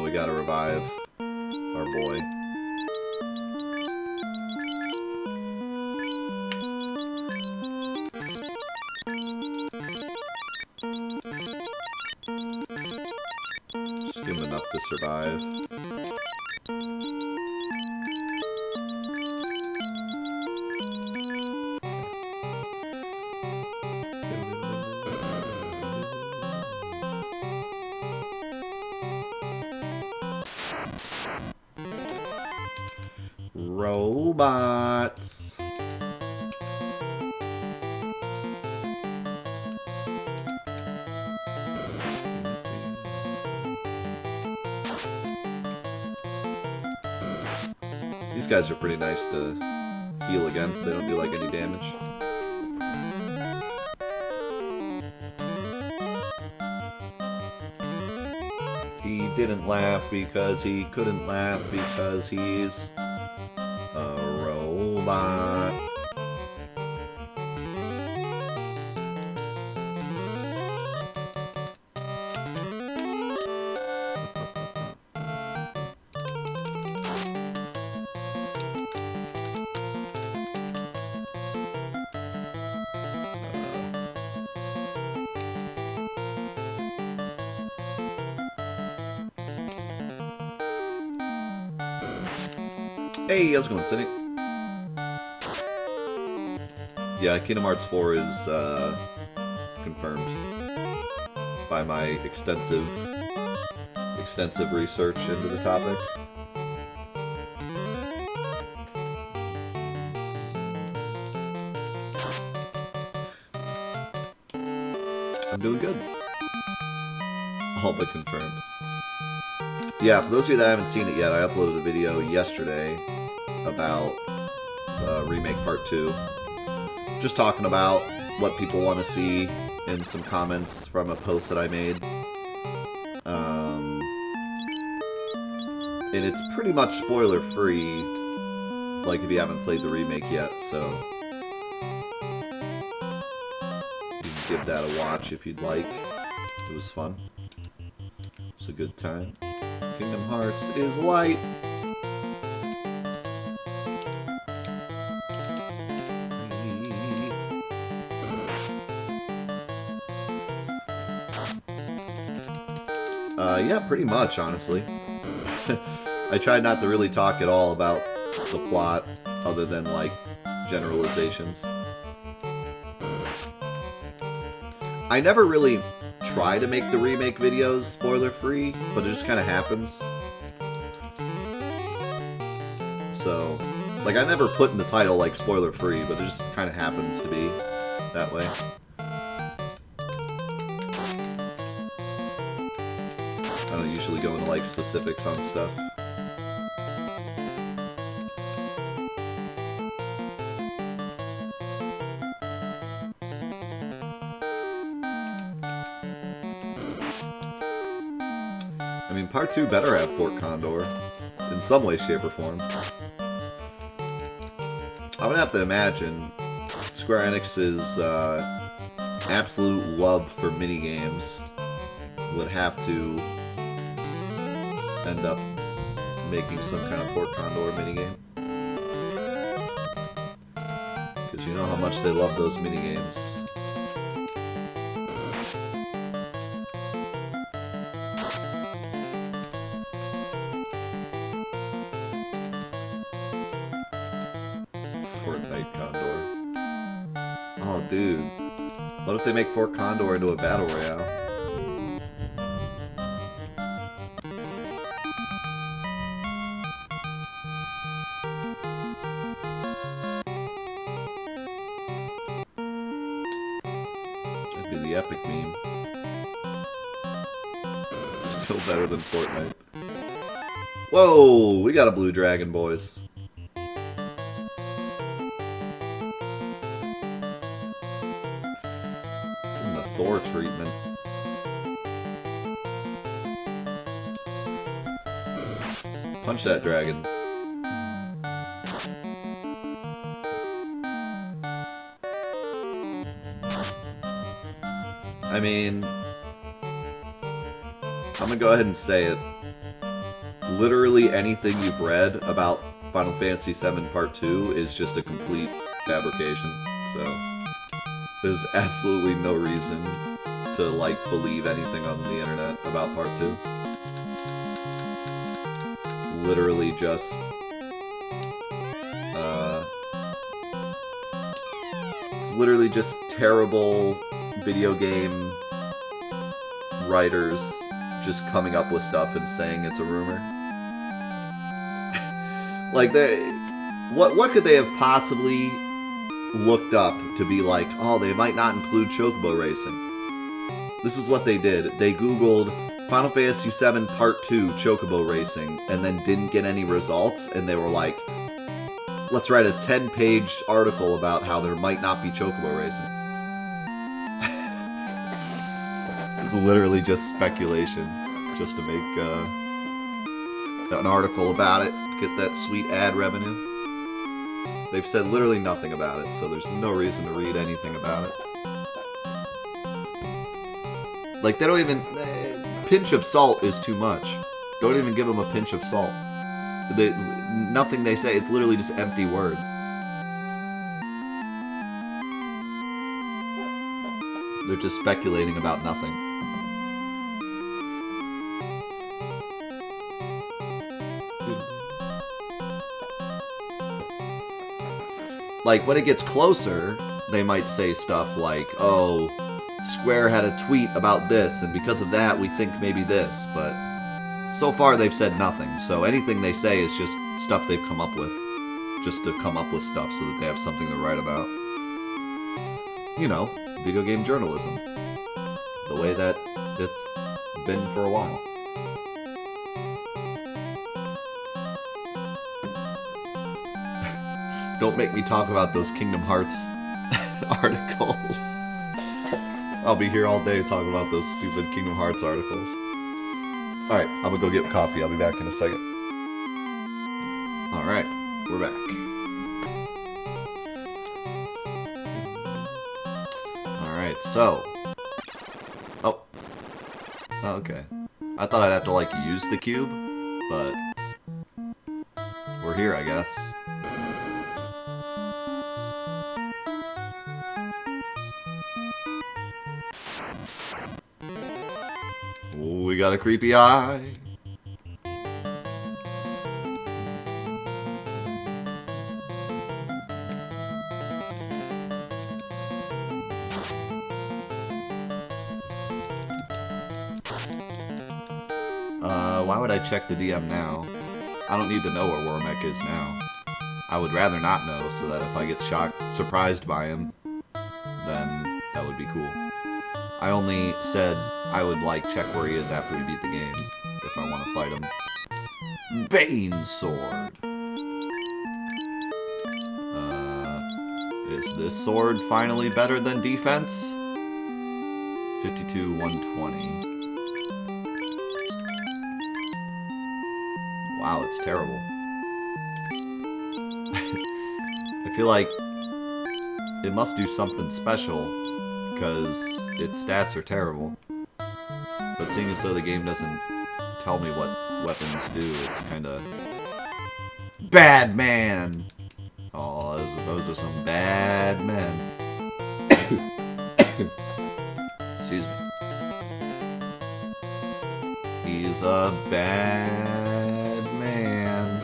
we gotta revive our boy. Just give him enough to survive. Robots. These guys are pretty nice to heal against. They don't do like any damage. He didn't laugh because he couldn't laugh because he's a robot. Hey, how's it going, Cynic? Yeah, Kingdom Hearts 4 is confirmed by my extensive research into the topic. I'm doing good. All but confirmed. Yeah, for those of you that haven't seen it yet, I uploaded a video yesterday about Remake Part 2. Just talking about what people want to see in some comments from a post that I made. And it's pretty much spoiler-free, like if you haven't played the remake yet, so you can give that a watch if you'd like. It was fun. It was a good time. Kingdom Hearts is light. Yeah, pretty much, honestly. I tried not to really talk at all about the plot, other than, like, generalizations. I never really try to make the remake videos spoiler-free, but it just kind of happens. So, like, I never put in the title, like, spoiler-free, but it just kind of happens to be that way. I don't usually go into, like, specifics on stuff. I mean, Part 2 better have Fort Condor, in some way, shape, or form. I'm gonna have to imagine Square Enix's absolute love for minigames would have to end up making some kind of Fort Condor minigame. Because you know how much they love those minigames. Fortnite Condor. Oh, dude. What if they make Fort Condor into a battle royale? That'd be the epic meme. Still better than Fortnite. Whoa! We got a blue dragon, boys. Thor treatment. Punch that dragon. I mean, I'm gonna go ahead and say it. literally anything you've read about Final Fantasy VII Part 2 is just a complete fabrication. So there's absolutely no reason to, like, believe anything on the internet about Part 2. It's literally just... it's literally just terrible video game writers just coming up with stuff and saying it's a rumor. Like, what could they have possibly looked up to be like, oh, they might not include Chocobo Racing? This is what they did. They Googled Final Fantasy VII Part 2 Chocobo Racing and then didn't get any results, and they were like, let's write a 10-page article about how there might not be Chocobo Racing. It's literally just speculation, just to make an article about it, get that sweet ad revenue. They've said literally nothing about it, so there's no reason to read anything about it. Like, they don't even... pinch of salt is too much. Don't even give them a pinch of salt. Nothing they say, it's literally just empty words. They're just speculating about nothing. Like, when it gets closer, they might say stuff like, oh, Square had a tweet about this, and because of that, we think maybe this, but so far they've said nothing, so anything they say is just stuff they've come up with, just to come up with stuff so that they have something to write about. You know, video game journalism. The way that it's been for a while. Don't make me talk about those Kingdom Hearts articles. I'll be here all day talking about those stupid Kingdom Hearts articles. Alright, I'm gonna go get coffee. I'll be back in a second. Alright, we're back. Alright, so... Oh. Oh, okay. I thought I'd have to, like, use the cube, but... we're here, I guess. We got a creepy eye. Why would I check the DM now? I don't need to know where Wormek is now. I would rather not know, so that if I get surprised by him, then that would be cool. I only said I would, like, check where he is after we beat the game, if I want to fight him. Bane Sword! Is this sword finally better than defense? 52-120. Wow, it's terrible. I feel like it must do something special, because its stats are terrible. But seeing as though the game doesn't tell me what weapons do, it's kinda... Bad man! Oh, as opposed to some bad men. Excuse me. He's a bad man.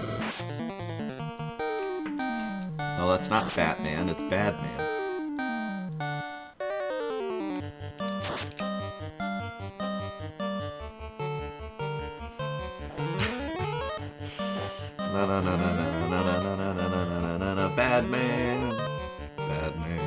No, that's not Batman, it's Badman. Bad man. Bad man.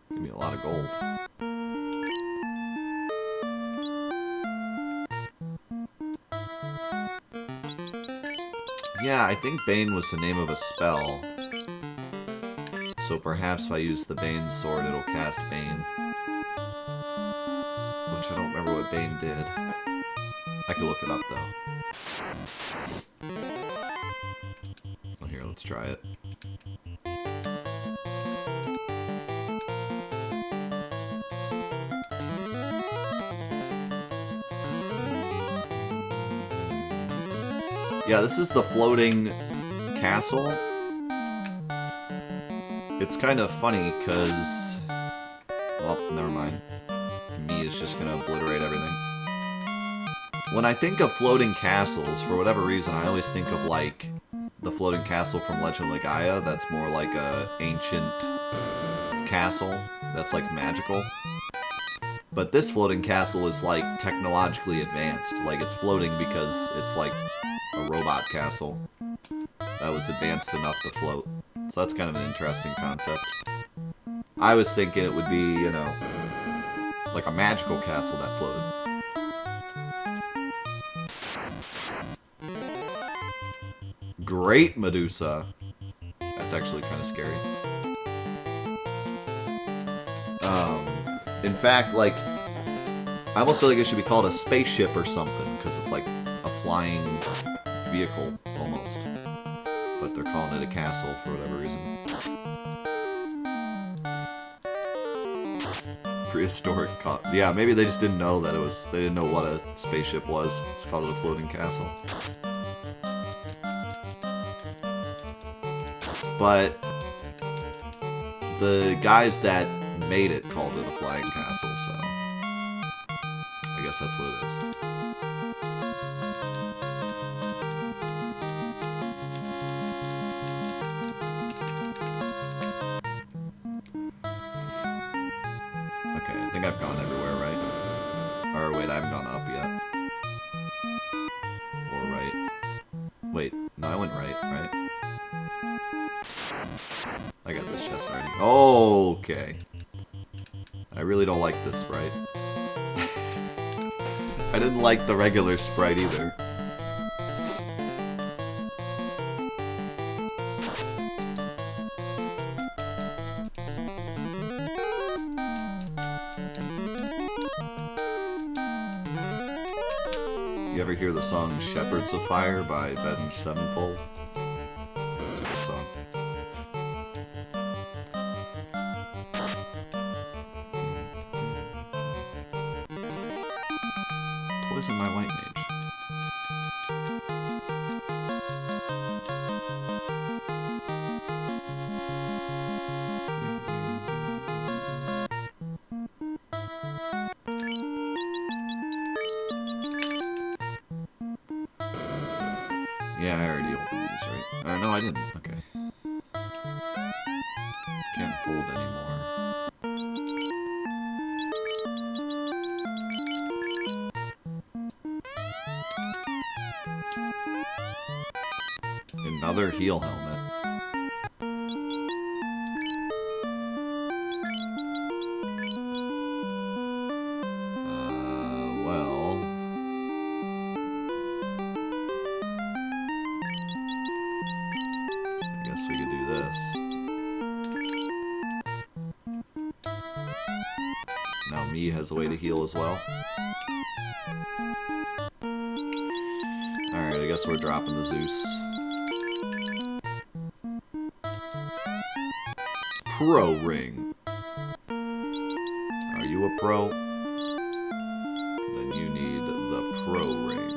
Give me a lot of gold. Yeah, I think Bane was the name of a spell. So perhaps if I use the Bane sword, it'll cast Bane. Which I don't remember what Bane did. I could look it up, though. Well, here, let's try it. Yeah, this is the floating castle. It's kind of funny, because... Well, never mind. Me is just gonna obliterate everything. When I think of floating castles, for whatever reason, I always think of, like, the floating castle from Legend of Gaia. That's more like a ancient castle that's, like, magical. But this floating castle is, like, technologically advanced. Like, it's floating because it's, like, a robot castle that was advanced enough to float. So that's kind of an interesting concept. I was thinking it would be, you know, like a magical castle that floated. Great Medusa. That's actually kind of scary. In fact, like, I almost feel like it should be called a spaceship or something, because it's like a flying vehicle, almost. But they're calling it a castle for whatever reason. Prehistoric yeah, maybe they just didn't know that it was... They didn't know what a spaceship was. It's called it a floating castle. But the guys that made it called it a flying castle, so I guess that's what it is. Okay, I think I've gone everywhere, right? Or wait, I haven't gone up yet. Or right. Wait, no, I went right, right? I got this chest already. Okay. I really don't like this sprite. I didn't like the regular sprite either. You ever hear the song Shepherds of Fire by Avenged Sevenfold? It's a good song. Poison my white mage. Yeah, I already opened these, right? Or no, I didn't. Okay. Can't hold anymore. Another heal helmet. Well... I guess we could do this. Now me has a way to heal as well. Alright, I guess we're dropping the Zeus. Pro ring. Are you a pro? Then you need the pro ring.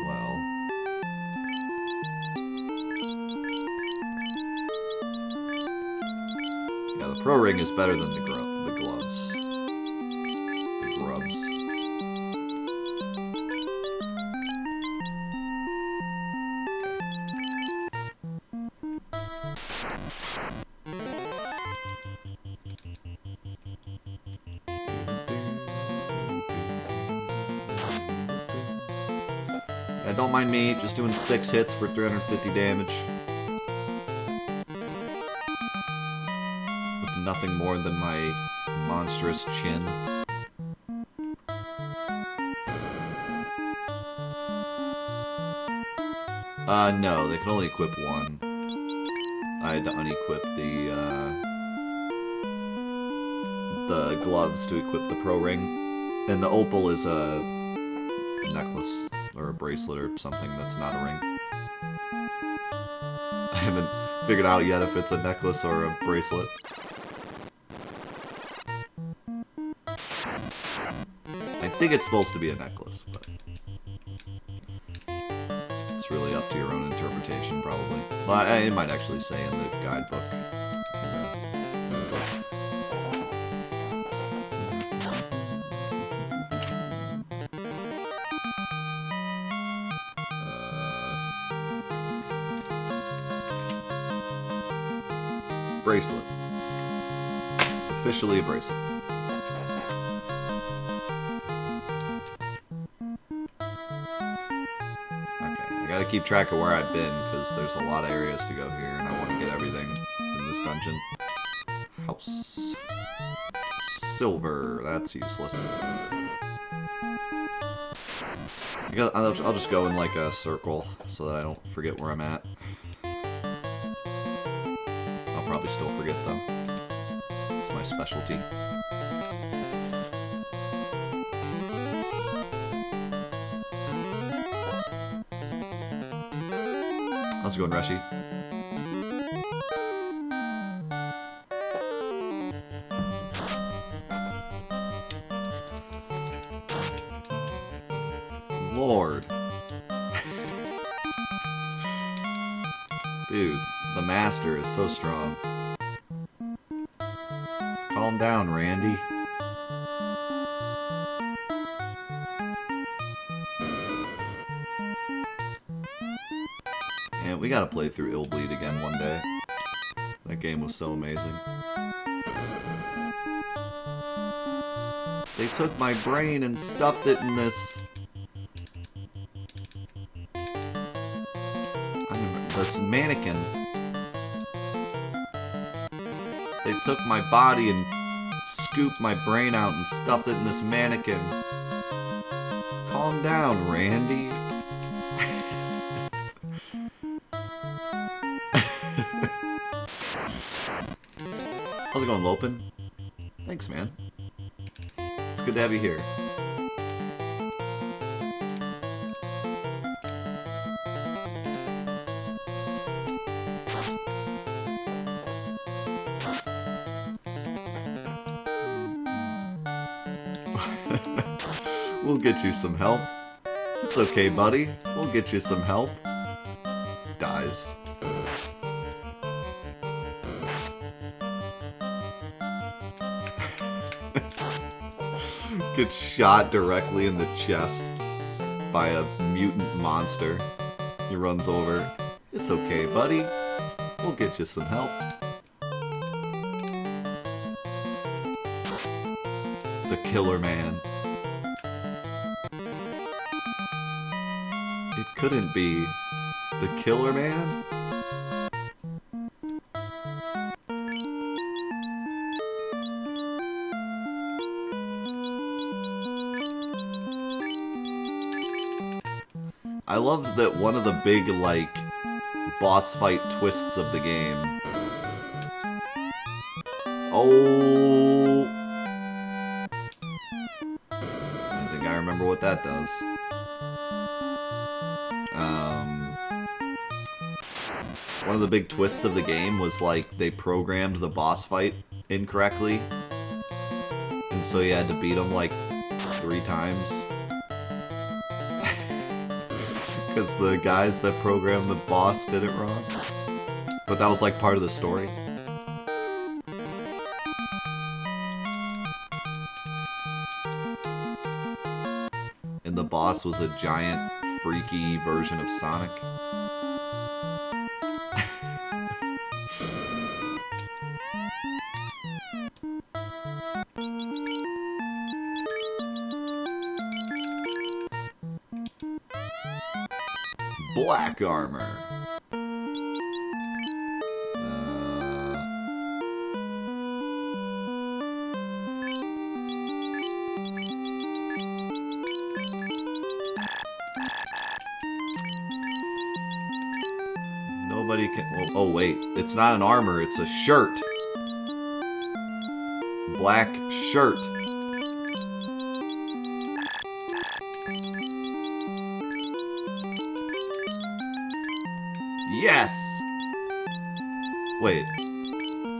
Well. Yeah, the pro ring is better than the gloves. The grubs. Yeah, don't mind me, just doing 6 hits for 350 damage. With nothing more than my monstrous chin. No, they can only equip one. I had to unequip the gloves to equip the pro ring. And the opal is a necklace or a bracelet or something that's not a ring. I haven't figured out yet if it's a necklace or a bracelet. I think it's supposed to be a necklace, but it's really up to your own interpretation, probably. Well, it might actually say in the guidebook. Bracelet. It's officially a bracelet. I gotta keep track of where I've been, because there's a lot of areas to go here, and I want to get everything in this dungeon. House. Silver. That's useless. I'll just go in like a circle, so that I don't forget where I'm at. I'll probably still forget, though. It's my specialty. How's it going, Reshi? Lord. Dude, the master is so strong. Calm down, Randy. And we gotta play through Illbleed again one day. That game was so amazing. They took my brain and stuffed it in this... this mannequin. They took my body and scooped my brain out and stuffed it in this mannequin. Calm down, Randy. How's it going, Lopin? Thanks, man. It's good to have you here. We'll get you some help. It's okay, buddy. We'll get you some help. Dies. Gets shot directly in the chest by a mutant monster. He runs over. It's okay, buddy. We'll get you some help. The Killer Man. It couldn't be the Killer Man? I love that one of the big, like, boss fight twists of the game. Oh! I think I remember what that does. One of the big twists of the game was, like, they programmed the boss fight incorrectly. And so you had to beat him, like, 3 times. Because the guys that programmed the boss did it wrong. But that was, like, part of the story. And the boss was a giant, freaky version of Sonic. Black armor. Somebody can... Well, oh, wait. It's not an armor. It's a shirt. Black shirt. Yes! Wait.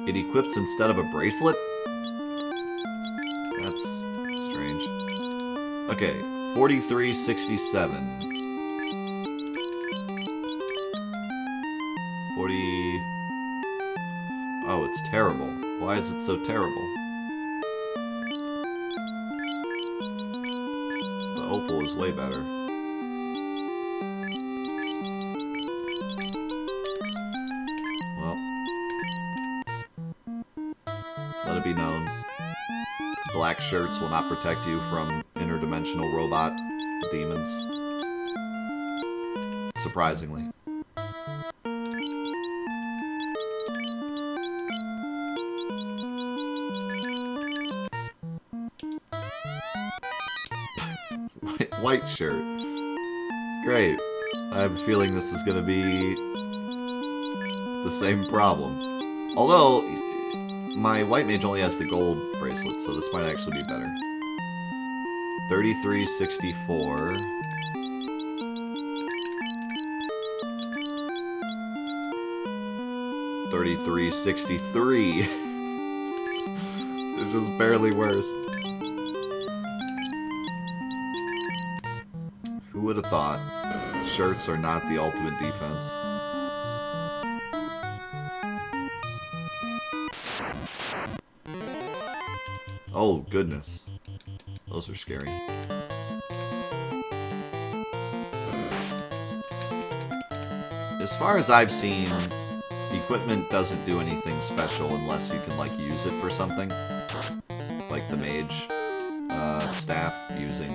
It equips instead of a bracelet? That's strange. Okay, 4367. 40... Oh, it's terrible. Why is it so terrible? The opal is way better. Well, let it be known. Black shirts will not protect you from interdimensional robot demons. Surprisingly. White shirt. Great. I have a feeling this is going to be the same problem. Although, my white mage only has the gold bracelet, so this might actually be better. 3364. 3363. It's just barely worse. Who would have thought shirts are not the ultimate defense? Oh, goodness. Those are scary. As far as I've seen, equipment doesn't do anything special unless you can, like, use it for something. Like the mage staff using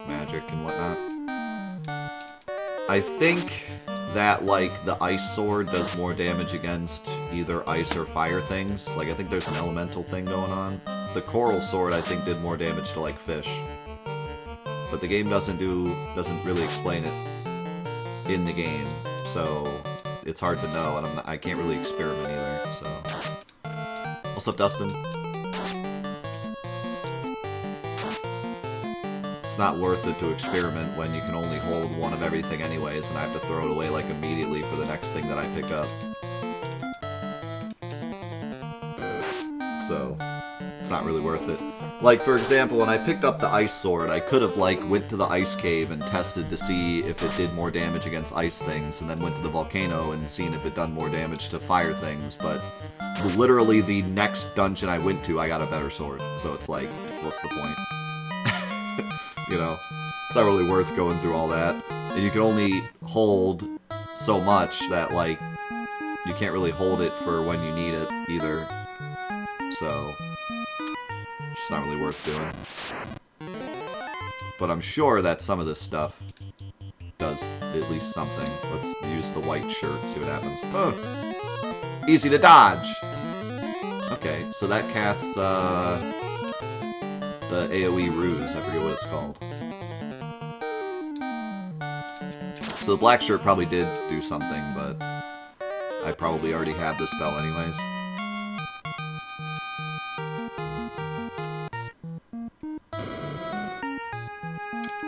magic and whatnot. I think that, like, the ice sword does more damage against either ice or fire things. Like, I think there's an elemental thing going on. The coral sword, I think, did more damage to, like, fish. But the game doesn't really explain it in the game, so it's hard to know, and I can't really experiment either, so... What's up, Dustin? It's not worth it to experiment when you can only hold one of everything anyways, and I have to throw it away, like, immediately for the next thing that I pick up. So, it's not really worth it. Like, for example, when I picked up the ice sword, I could have, like, went to the ice cave and tested to see if it did more damage against ice things, and then went to the volcano and seen if it done more damage to fire things, but literally the next dungeon I went to, I got a better sword. So it's like, what's the point? You know? It's not really worth going through all that. And you can only hold so much that, like, you can't really hold it for when you need it, either. So... it's not really worth doing. But I'm sure that some of this stuff does at least something. Let's use the white shirt, see what happens. Oh! Easy to dodge! Okay, so that casts, the AoE ruse, I forget what it's called. So the black shirt probably did do something, but I probably already have the spell anyways.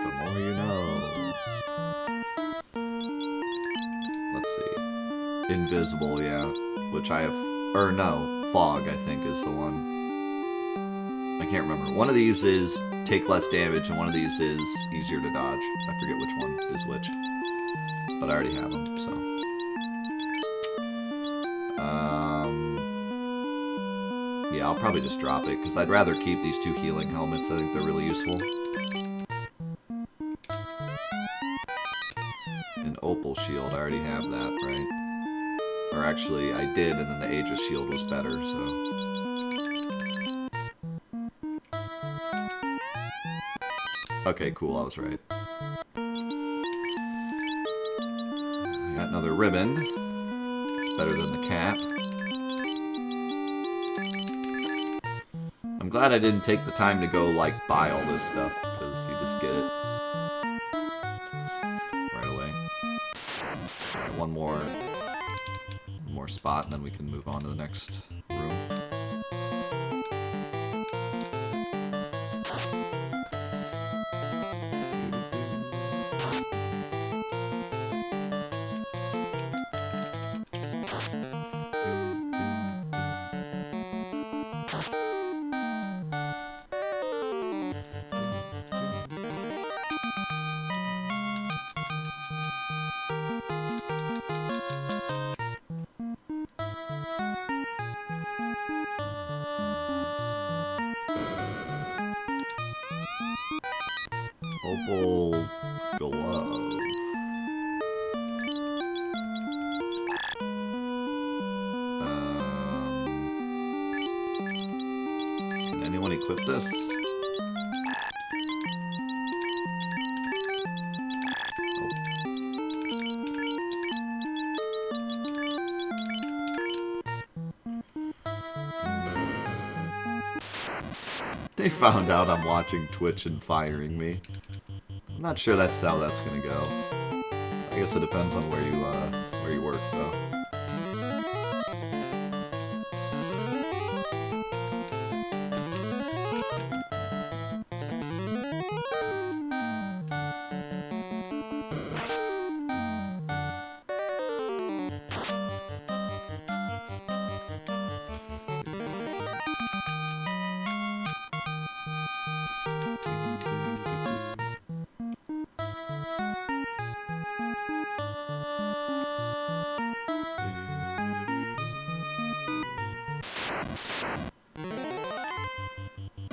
The more you know. Let's see. Invisible, yeah. Which I have... or no, fog, I think, is the one. I can't remember. One of these is take less damage, and one of these is easier to dodge. I forget which one is which. But I already have them, so... yeah, I'll probably just drop it, because I'd rather keep these two healing helmets. I think they're really useful. An opal shield, I already have that, right? Or actually, I did, and then the Aegis shield was better, so... okay, cool, I was right. I got another ribbon. It's better than the cap. I'm glad I didn't take the time to go, like, buy all this stuff, because you just get it right away. One more spot, and then we can move on to the next room. Opal glove. Can anyone equip this? They found out I'm watching Twitch and firing me. I'm not sure that's how that's gonna go. I guess it depends on where you work, though.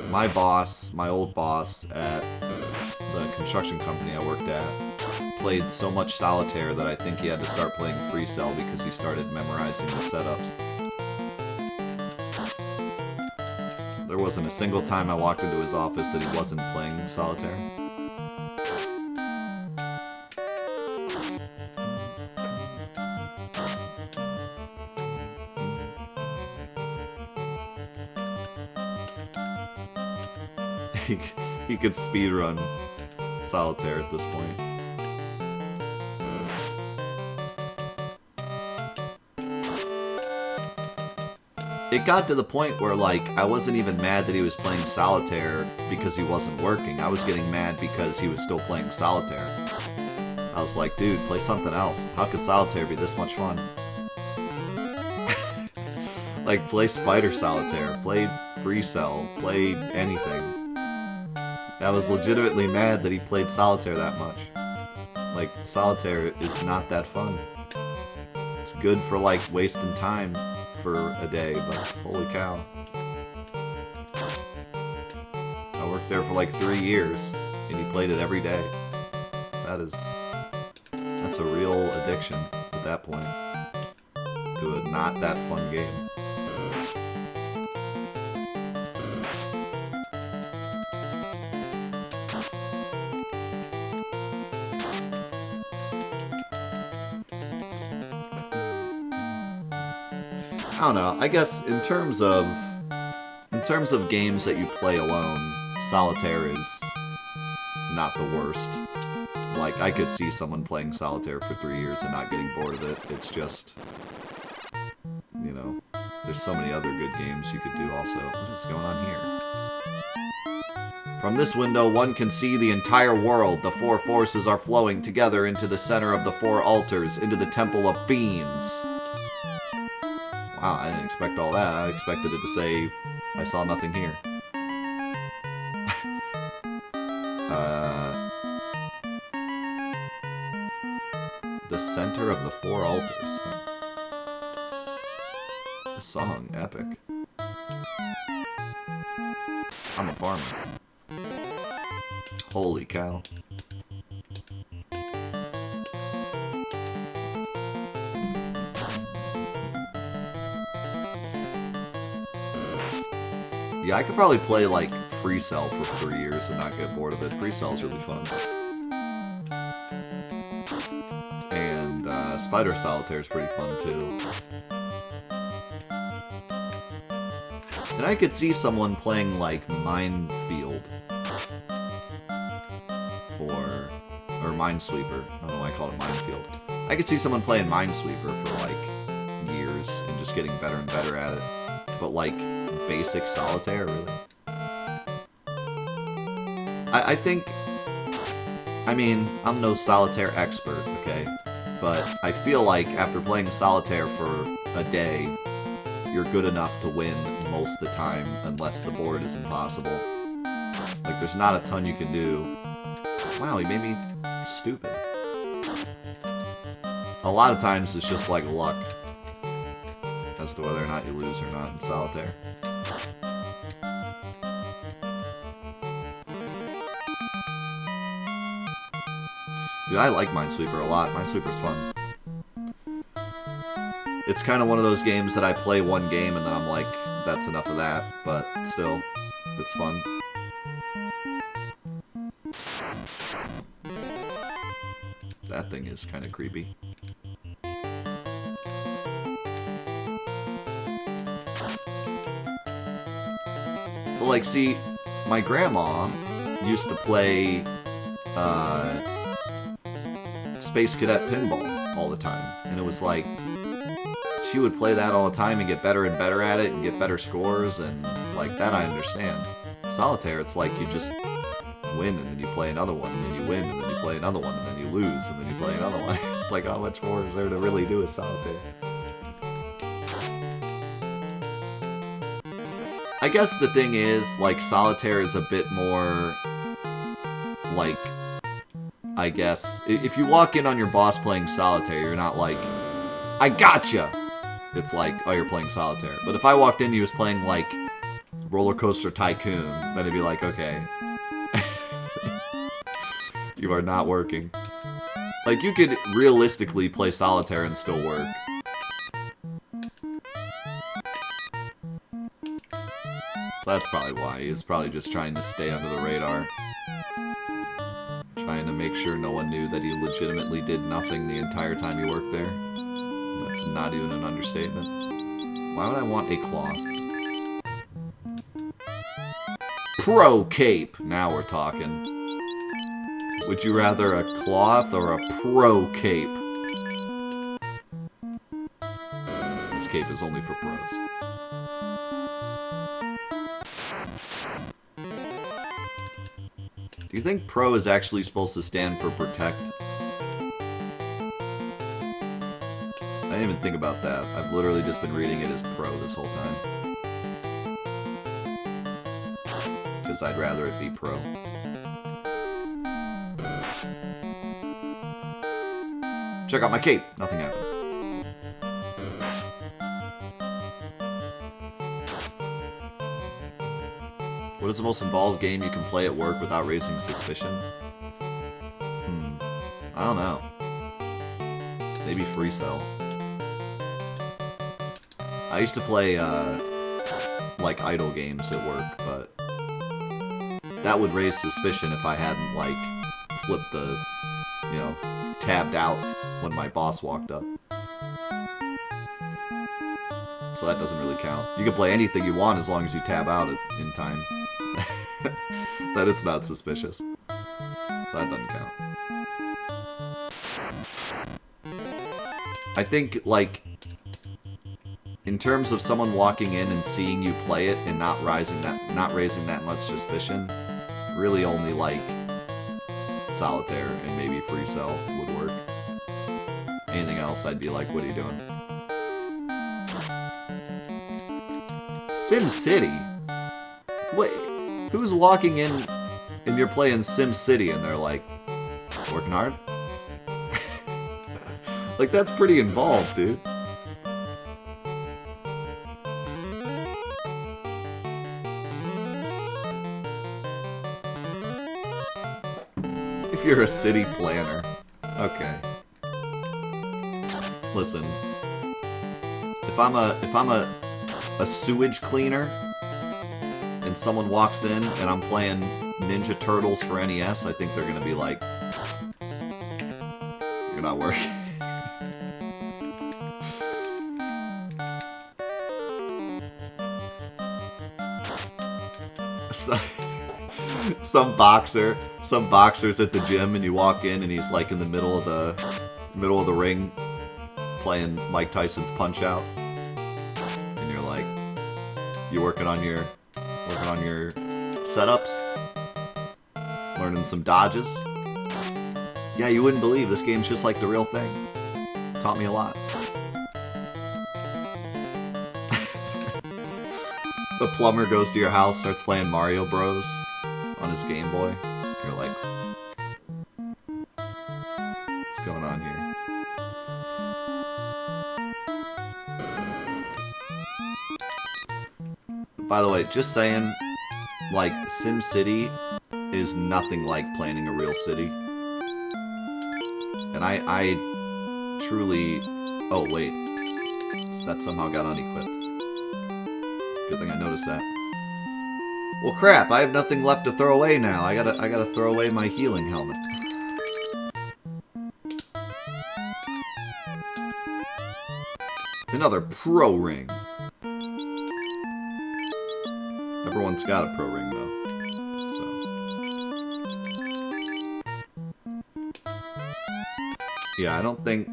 My boss, my old boss at the construction company I worked at, played so much Solitaire that I think he had to start playing Free Cell because he started memorizing the setups. There wasn't a single time I walked into his office that he wasn't playing Solitaire. He could speedrun Solitaire at this point. It got to the point where, like, I wasn't even mad that he was playing Solitaire because he wasn't working. I was getting mad because he was still playing Solitaire. I was like, dude, play something else. How could Solitaire be this much fun? Like, play Spider Solitaire, play Free Cell, play anything. I was legitimately mad that he played Solitaire that much. Like, Solitaire is not that fun. It's good for, like, wasting time for a day, but holy cow. I worked there for like 3 years, and he played it every day. That's a real addiction at that point to a not that fun game. I don't know. I guess in terms of games that you play alone, Solitaire is not the worst. Like, I could see someone playing Solitaire for 3 years and not getting bored of it. It's just, you know, there's so many other good games you could do also. What is going on here? From this window, one can see the entire world. The 4 forces are flowing together into the center of the 4 altars, into the Temple of Fiends. Wow, I didn't expect all that. I expected it to say, I saw nothing here. The center of the 4 altars. The song, epic. I'm a farmer. Holy cow. Yeah, I could probably play, like, Free Cell for 3 years and not get bored of it. Free Cell's really fun. And, Spider Solitaire is pretty fun, too. And I could see someone playing, like, Minefield. Or Minesweeper. I don't know why I called it Minefield. I could see someone playing Minesweeper for, like, years years and just getting better and better at it. But like basic Solitaire, really? I think, I mean, I'm no Solitaire expert, okay? But I feel like after playing Solitaire for a day, you're good enough to win most of the time, unless the board is impossible. Like, there's not a ton you can do. Wow, he made me stupid. A lot of times it's just like luck as to whether or not you lose or not in Solitaire. Dude, I like Minesweeper a lot. Minesweeper's fun. It's kind of one of those games that I play one game and then I'm like, that's enough of that. But still, it's fun. That thing is kind of creepy. But like, see, my grandma used to play Space Cadet Pinball all the time. And it was like, she would play that all the time and get better and better at it and get better scores, and like, that I understand. Solitaire, it's like you just win and then you play another one, and then you win and then you play another one, and then you lose and then you play another one. It's like, how much more is there to really do with Solitaire? I guess the thing is, like, Solitaire is a bit more, like, I guess, if you walk in on your boss playing Solitaire, you're not like, I gotcha! It's like, oh, you're playing Solitaire. But if I walked in and he was playing, like, Roller Coaster Tycoon, then it'd be like, okay. You are not working. Like, you could realistically play Solitaire and still work. So that's probably why. He was probably just trying to stay under the radar. Trying to make sure no one knew that he legitimately did nothing the entire time he worked there. That's not even an understatement. Why would I want a cloth? Pro cape! Now we're talking. Would you rather a cloth or a pro cape? This cape is only for pros. Do you think pro is actually supposed to stand for protect? I didn't even think about that. I've literally just been reading it as pro this whole time. Because I'd rather it be pro. Check out my cape. Nothing happens. What is the most involved game you can play at work without raising suspicion? I don't know. Maybe Free Cell. I used to play, like, idle games at work, but that would raise suspicion if I hadn't, like, flipped the, you know, tabbed out when my boss walked up. So that doesn't really count. You can play anything you want as long as you tab out in time. That it's not suspicious. That doesn't count. I think, like, in terms of someone walking in and seeing you play it and not raising that much suspicion, really only, like, Solitaire and maybe Free Cell would work. Anything else, I'd be like, what are you doing? Sim City? Wait, who's walking in and you're playing Sim City and they're like, working hard? Like, that's pretty involved, dude. If you're a city planner. Okay. Listen. If I'm a sewage cleaner and someone walks in and I'm playing Ninja Turtles for NES, I think they're gonna be like, you're not working. Some boxer's at the gym and you walk in and he's like in the middle of the ring playing Mike Tyson's Punch-Out. You working on your setups? Learning some dodges? Yeah, you wouldn't believe this game's just like the real thing. Taught me a lot. The plumber goes to your house, starts playing Mario Bros. On his Game Boy. You're like, what's going on here? By the way, just saying, like, SimCity is nothing like planning a real city. And I truly... Oh, wait. That somehow got unequipped. Good thing I noticed that. Well, crap, I have nothing left to throw away now. I gotta throw away my healing helmet. Another pro ring. Everyone's got a pro ring, though. So. Yeah, I don't think...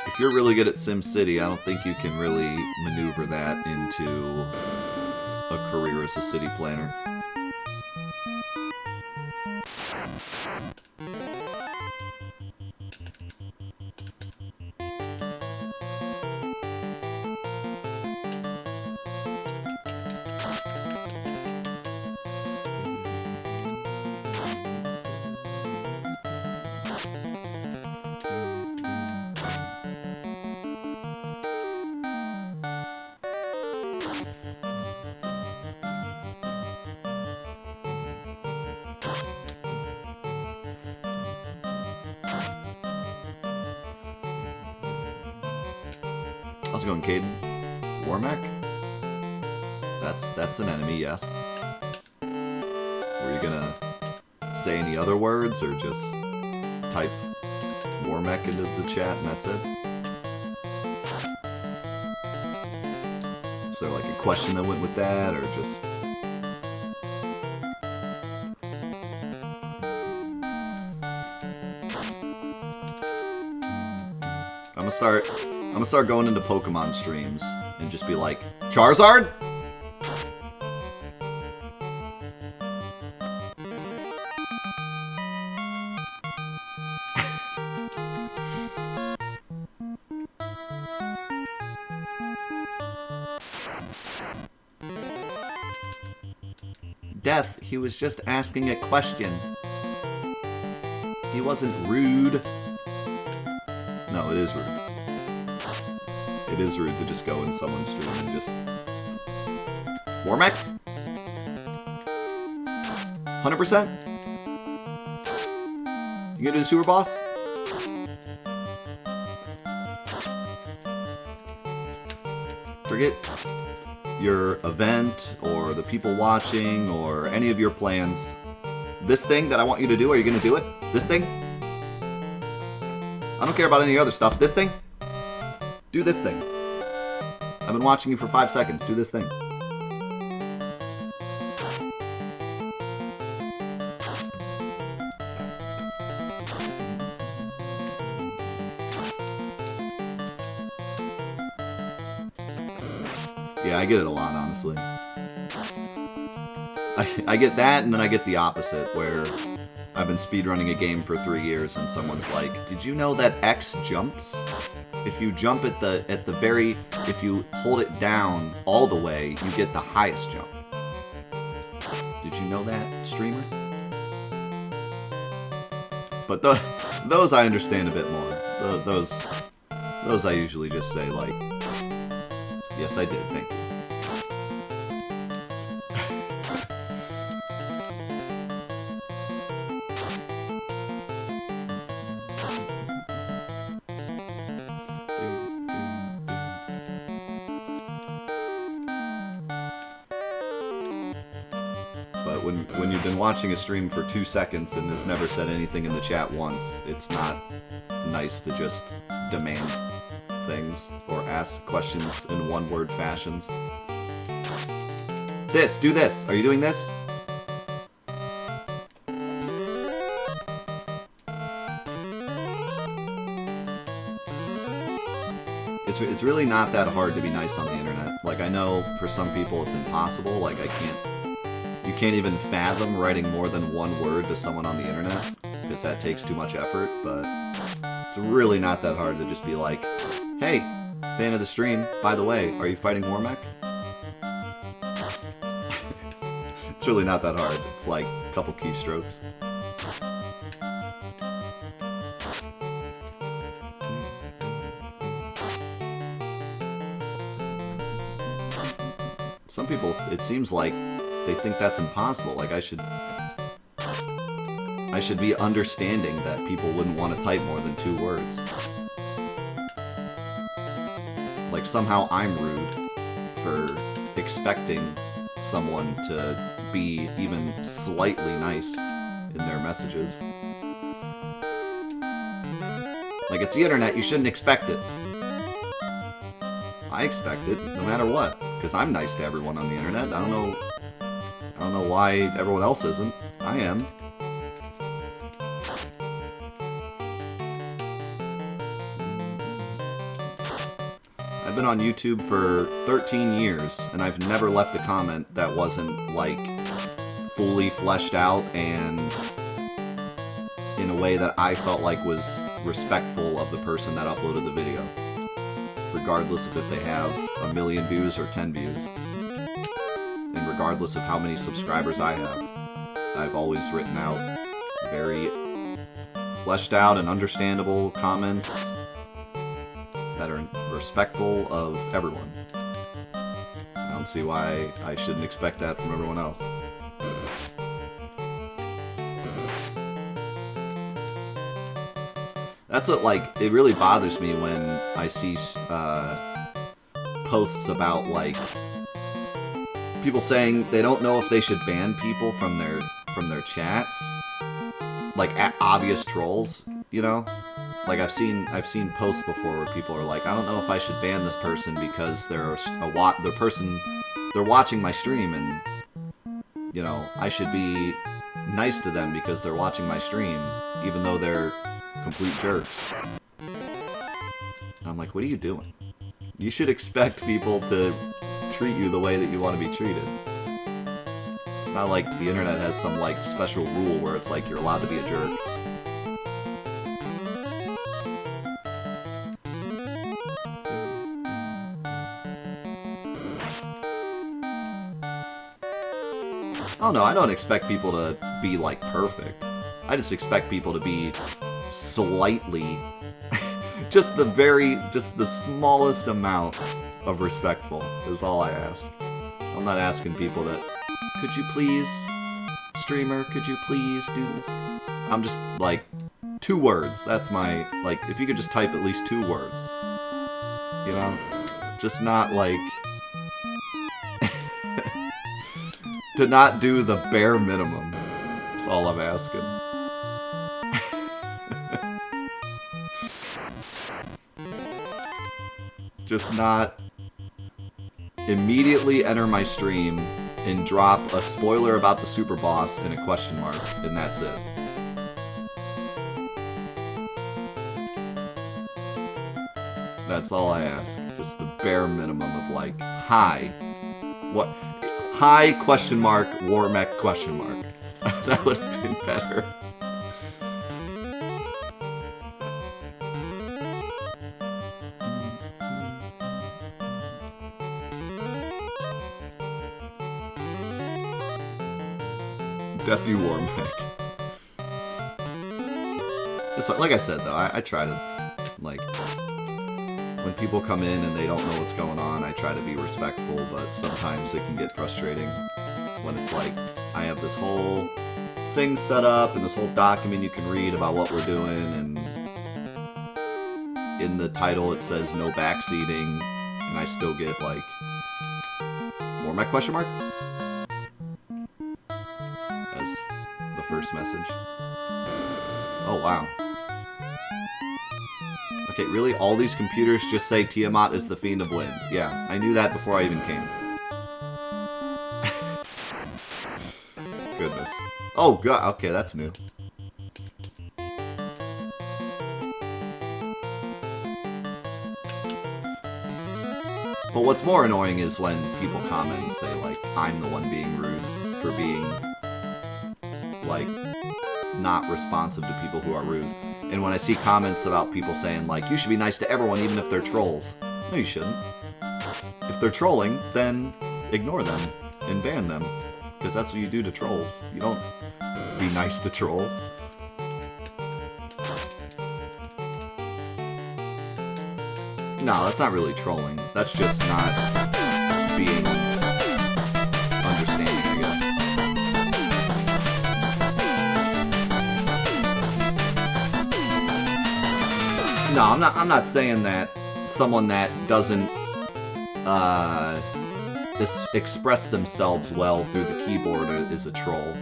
If you're really good at SimCity, I don't think you can really maneuver that into a career as a city planner. How's it going, Caden? Warmech? That's an enemy, yes. Were you gonna say any other words, or just type Warmech into the chat and that's it? Is there like a question that went with that, or just... I'm gonna start going into Pokemon streams and just be like, Charizard? Death, he was just asking a question. He wasn't rude. No, it is rude. It is rude to just go in someone's stream and just... Warmech? 100%? You gonna do the super boss? Forget your event, or the people watching, or any of your plans. This thing that I want you to do, are you gonna do it? This thing? I don't care about any other stuff. This thing? Do this thing. I've been watching you for 5 seconds. Do this thing. Yeah, I get it a lot, honestly. I get that, and then I get the opposite, where I've been speedrunning a game for 3 years, and someone's like, "Did you know that X jumps? If you jump at the very, if you hold it down all the way, you get the highest jump." Did you know that, streamer? But those I understand a bit more. Those I usually just say, like, yes, I did, thank you. When you've been watching a stream for 2 seconds and has never said anything in the chat once, it's not nice to just demand things or ask questions in one-word fashions. This, do this. Are you doing this? it's really not that hard to be nice on the internet. Like, I know for some people it's impossible. Like, you can't even fathom writing more than one word to someone on the internet, because that takes too much effort, but it's really not that hard to just be like, hey, fan of the stream, by the way, are you fighting Warmech? It's really not that hard. It's like a couple keystrokes. Some people, it seems like they think that's impossible. Like, I should be understanding that people wouldn't want to type more than 2 words. Like, somehow I'm rude for expecting someone to be even slightly nice in their messages. Like, it's the internet, you shouldn't expect it. I expect it, no matter what, because I'm nice to everyone on the internet. I don't know why everyone else isn't. I am. I've been on YouTube for 13 years, and I've never left a comment that wasn't, like, fully fleshed out and in a way that I felt like was respectful of the person that uploaded the video, regardless of if they have 1 million views or 10 views, and regardless of how many subscribers I have. I've always written out very fleshed out and understandable comments that are respectful of everyone. I don't see why I shouldn't expect that from everyone else. That's what, like, it really bothers me when I see posts about, like, people saying they don't know if they should ban people from their chats, like, obvious trolls, you know? Like, I've seen posts before where people are like, I don't know if I should ban this person because they're watching my stream, and, you know, I should be nice to them because they're watching my stream, even though they're complete jerks. I'm like, what are you doing? You should expect people to treat you the way that you want to be treated. It's not like the internet has some, like, special rule where it's like you're allowed to be a jerk. Oh no, I don't expect people to be, like, perfect. I just expect people to be slightly, just the smallest amount of respectful is all I ask. I'm not asking people to, could you please, streamer, could you please do this? I'm just, like, 2 words. That's my, like, if you could just type at least 2 words. You know? Just not, like, to not do the bare minimum. That's all I'm asking. Just not immediately enter my stream and drop a spoiler about the super boss and a question mark, and that's it. That's all I ask. Just the bare minimum of, like, hi. What? Hi, question mark, Warmech, question mark. That would have been better. Deathy Warmech. Like I said, though, I try to, like, when people come in and they don't know what's going on, I try to be respectful, but sometimes it can get frustrating when it's like, I have this whole thing set up and this whole document you can read about what we're doing, and in the title it says no backseating, and I still get, like, Warmech question mark? As the first message. Oh, wow. Okay, really? All these computers just say Tiamat is the Fiend of Wind. Yeah, I knew that before I even came. Goodness. Oh, God. Okay, that's new. But what's more annoying is when people comment and say, like, I'm the one being rude for being, like, not responsive to people who are rude. And when I see comments about people saying, like, you should be nice to everyone even if they're trolls. No, you shouldn't. If they're trolling, then ignore them and ban them. Because that's what you do to trolls. You don't be nice to trolls. No, that's not really trolling. That's just not being understanding, I guess. No, I'm not saying that someone that doesn't express themselves well through the keyboard is a troll.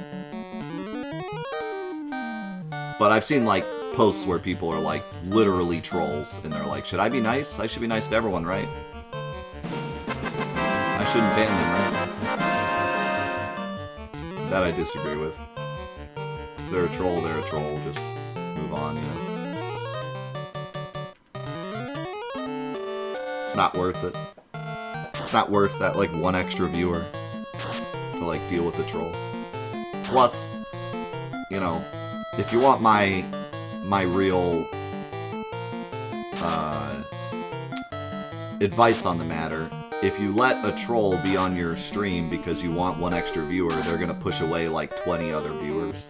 But I've seen, like, posts where people are, like, literally trolls, and they're like, should I be nice? I should be nice to everyone, right? I shouldn't ban them, right? That I disagree with. If they're a troll, they're a troll. Just move on, you know? It's not worth it. It's not worth that, like, one extra viewer to, like, deal with the troll. Plus, you know, if you want my real advice on the matter, if you let a troll be on your stream because you want one extra viewer, they're gonna push away like 20 other viewers.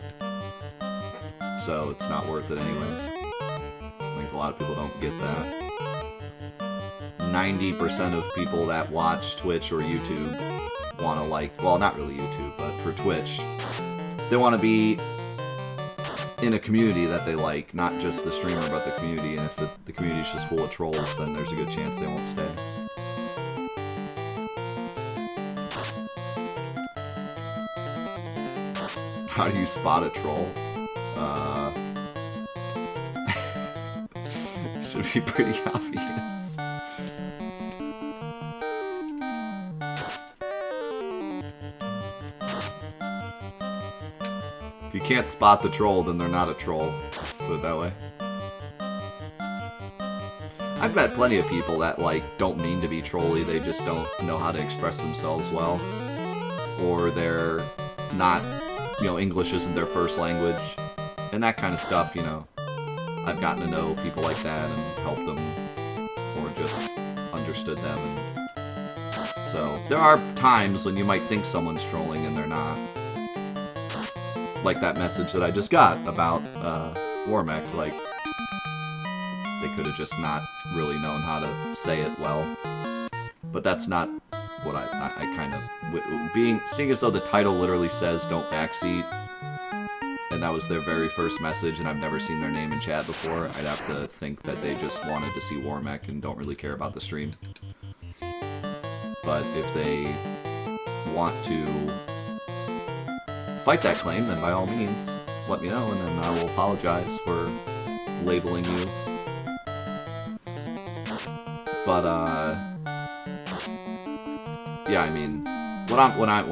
So it's not worth it anyways. I think a lot of people don't get that. 90% of people that watch Twitch or YouTube want to, like, well, not really YouTube, but for Twitch, they want to be in a community that they like, not just the streamer, but the community, and if the community is just full of trolls, then there's a good chance they won't stay. How do you spot a troll? Should be pretty obvious. If you can't spot the troll, then they're not a troll. Put it that way. I've met plenty of people that, like, don't mean to be trolly, they just don't know how to express themselves well. Or they're not, you know, English isn't their first language. And that kind of stuff, you know. I've gotten to know people like that and helped them. Or just understood them. And so, there are times when you might think someone's trolling and they're not. Like that message that I just got about Warmech, like, they could have just not really known how to say it well. But that's not what I kind of, seeing as though the title literally says don't backseat, and that was their very first message, and I've never seen their name in chat before, I'd have to think that they just wanted to see Warmech and don't really care about the stream. But if they want to fight that claim, then by all means, let me know, and then I will apologize for labeling you. But yeah, I mean, when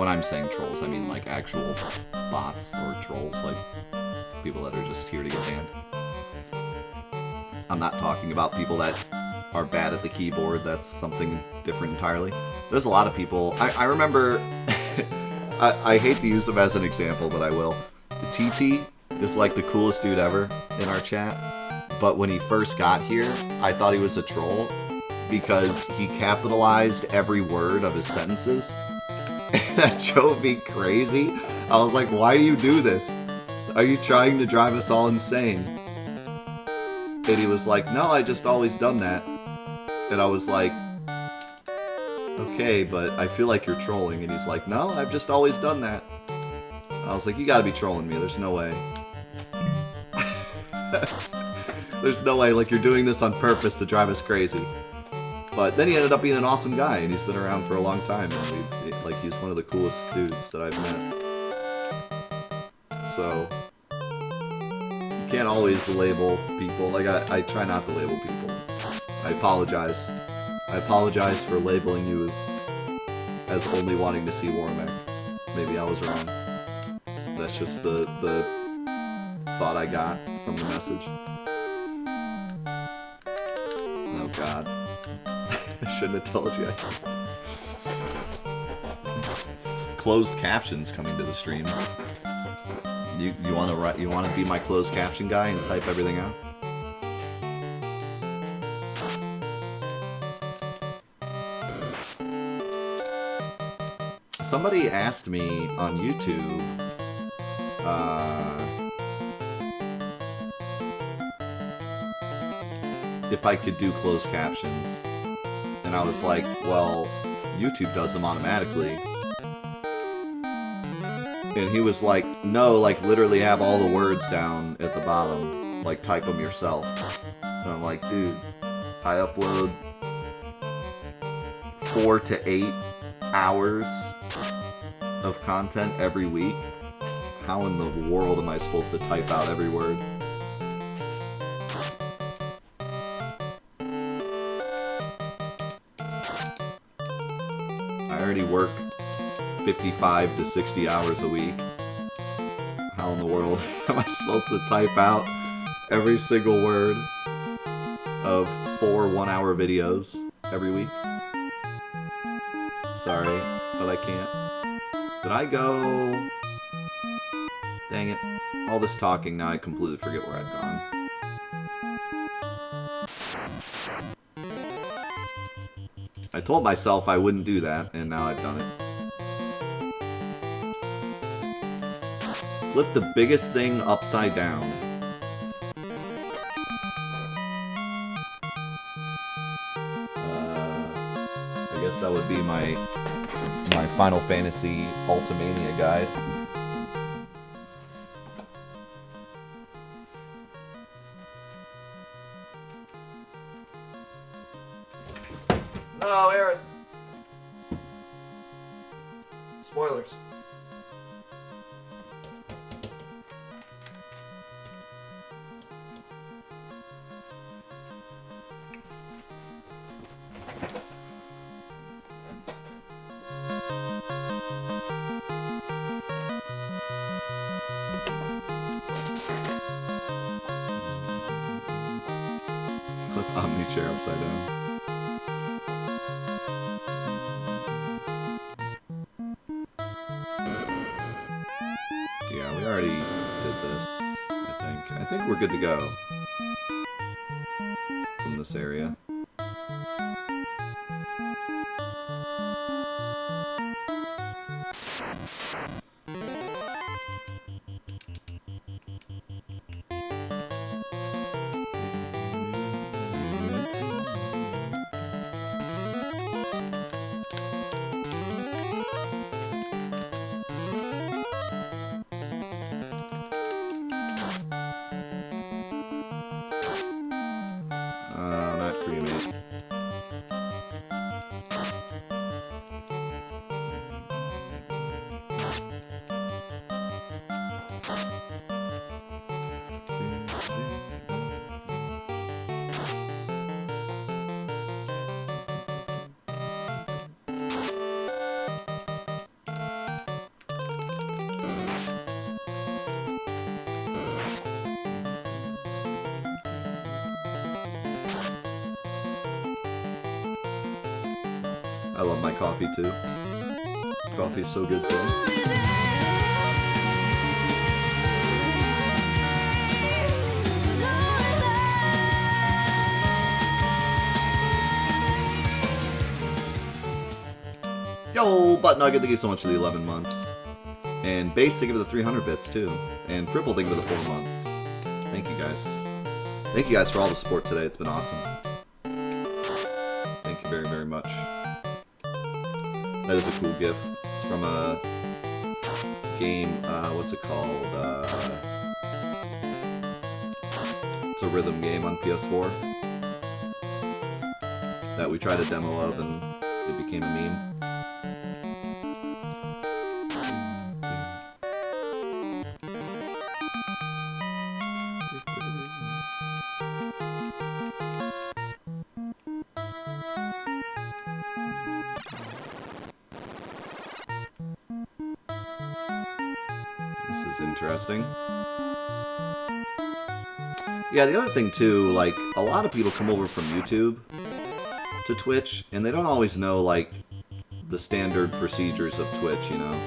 I'm saying trolls, I mean like actual bots or trolls, like people that are just here to get banned. I'm not talking about people that are bad at the keyboard. That's something different entirely. There's a lot of people. I remember. I hate to use him as an example, but I will. TT is like the coolest dude ever in our chat, but when he first got here, I thought he was a troll because he capitalized every word of his sentences. And that drove me crazy. I was like, why do you do this? Are you trying to drive us all insane? And he was like, no, I just always done that. And I was like, okay, but I feel like you're trolling. And he's like, no, I've just always done that. And I was like, you gotta be trolling me. There's no way. There's no way, like, you're doing this on purpose to drive us crazy. But then he ended up being an awesome guy, and he's been around for a long time, and he's one of the coolest dudes that I've met. So, you can't always label people. Like, I try not to label people. I apologize. I apologize for labeling you as only wanting to see Warmech. Maybe I was wrong. That's just the thought I got from the message. Oh god. Shouldn't have told you. Closed captions coming to the stream. You wanna be my closed caption guy and type everything out? Somebody asked me on YouTube if I could do closed captions, and I was like, well, YouTube does them automatically. And he was like, no, like literally have all the words down at the bottom, like type them yourself. And I'm like, dude, I upload 4 to 8 hours of content every week. How in the world am I supposed to type out every word? I already work 55 to 60 hours a week. How in the world am I supposed to type out every single word of 4 one-hour videos every week? Sorry, but I can't. Did I go... Dang it. All this talking, now I completely forget where I've gone. I told myself I wouldn't do that, and now I've done it. Flip the biggest thing upside down. I guess that would be my Final Fantasy Ultimania guide. No, Aerith. Spoilers. Flip Omni chair upside down. Yeah, we already did this, I think. I think we're good to go from this area. Not cremate. I love my coffee too. Coffee is so good for me. Yo, Butt Nugget, thank you so much for the 11 months. And Base, thank you for the 300 bits too. And Cripple, thank you for the 4 months. Thank you guys. Thank you guys for all the support today. It's been awesome. Thank you very, very much. That is a cool GIF. It's from a game, what's it called? It's a rhythm game on PS4 that we tried a demo of and it became a meme. Interesting. Yeah, the other thing too, like, a lot of people come over from YouTube, to Twitch, and they don't always know, like, the standard procedures of Twitch, you know?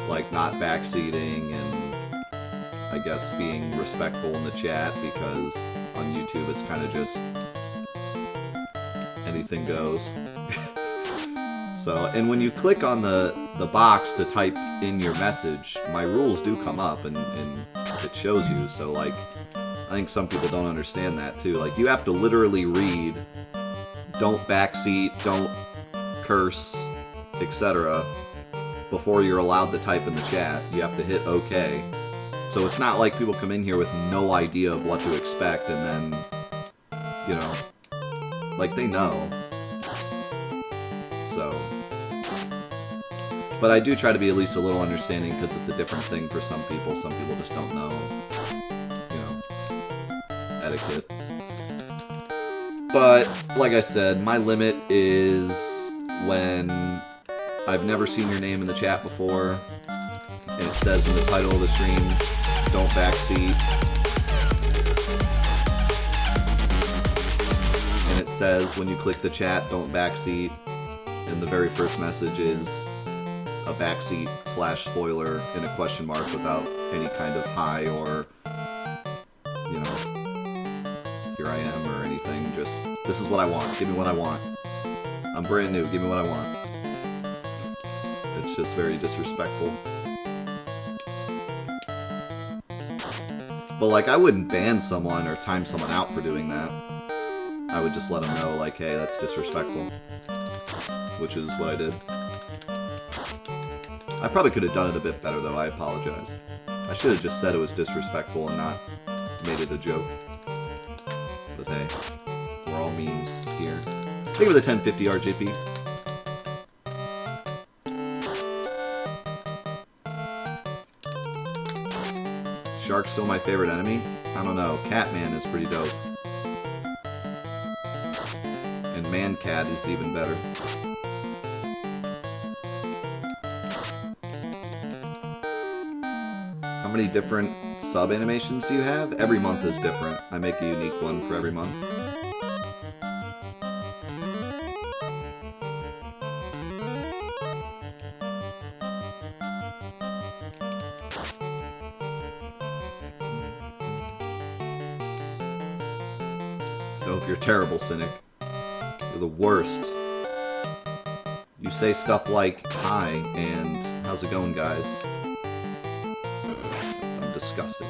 Like, not backseating and, I guess, being respectful in the chat, because on YouTube it's kind of just anything goes. So, and when you click on the box to type in your message, my rules do come up, and it shows you, so, like, I think some people don't understand that, too. Like, you have to literally read, don't backseat, don't curse, etc., before you're allowed to type in the chat. You have to hit OK. So it's not like people come in here with no idea of what to expect, and then, you know, like, they know. So, but I do try to be at least a little understanding, because it's a different thing for some people. Some people just don't know, you know, etiquette. But, like I said, my limit is when I've never seen your name in the chat before, and it says in the title of the stream, don't backseat. And it says when you click the chat, don't backseat. And the very first message is a backseat / spoiler and a question mark without any kind of hi or, you know, here I am or anything. Just, this is what I want. Give me what I want. I'm brand new. Give me what I want. It's just very disrespectful. But, like, I wouldn't ban someone or time someone out for doing that. I would just let them know, like, hey, that's disrespectful. Which is what I did. I probably could have done it a bit better, though. I apologize. I should have just said it was disrespectful and not made it a joke. But hey, we're all memes here. Thank you for the 1050 RJP. Shark's still my favorite enemy? I don't know. Catman is pretty dope. And Mancat is even better. How many different sub-animations do you have? Every month is different. I make a unique one for every month. Nope, you're terrible, Cynic. You're the worst. You say stuff like, hi, and how's it going, guys? I'm disgusted.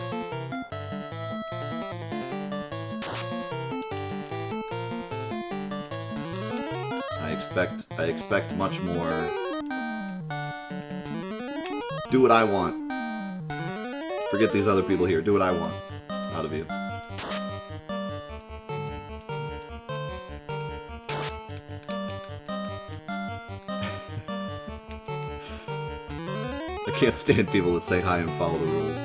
I expect much more. Do what I want. Forget these other people here. Do what I want out of you. I can't stand people that say hi and follow the rules.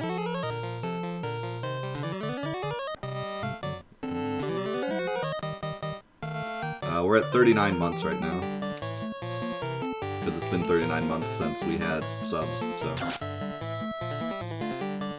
We're at 39 months right now. Because it's been 39 months since we had subs, so...